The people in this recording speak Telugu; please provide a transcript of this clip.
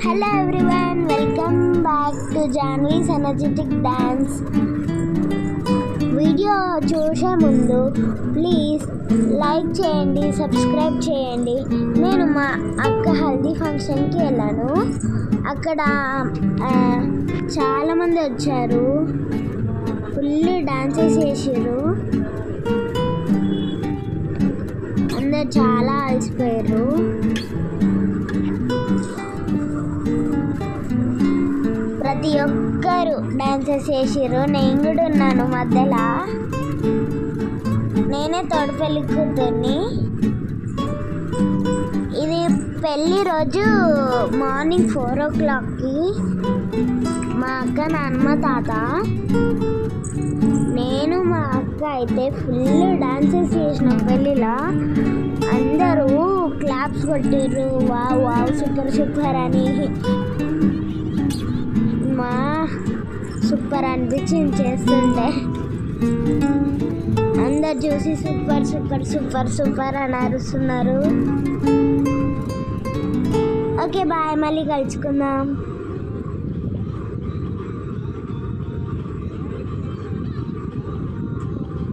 Hello everyone, welcome back to Janvi's energetic dance. Video చూసే ముందు ప్లీజ్ లైక్ చేయండి, సబ్స్క్రైబ్ చేయండి. నేను మా అక్క హల్దీ ఫంక్షన్కి వెళ్ళాను. అక్కడ చాలామంది వచ్చారు, ఫుల్ డాన్సెస్ చేసారు. అందరు చాలా అలసిపోయారు. ప్రతి ఒక్కరు డాన్సెస్ చేసారు. నేను కూడా ఉన్నాను మధ్యలో. నేనే తోడు పెళ్లి కూతుర్ని. ఇది పెళ్ళి రోజు మార్నింగ్ 4 o'clockకి మా అక్క, నాన్నమ్మ, తాత, నేను మా అక్క అయితే ఫుల్ డాన్సెస్ చేసినాం పెళ్ళిలో. అందరూ క్లాప్స్ కొట్టిర్రు, వావ్ వావ్ సూపర్ సూపర్ అని. సూపర్ అనిపించింది చేస్తుంటే. అందరు చూసి సూపర్ సూపర్ సూపర్ సూపర్ అని అరుస్తున్నారు. ఓకే బాయ్, మళ్ళీ కలుసుకుందాం.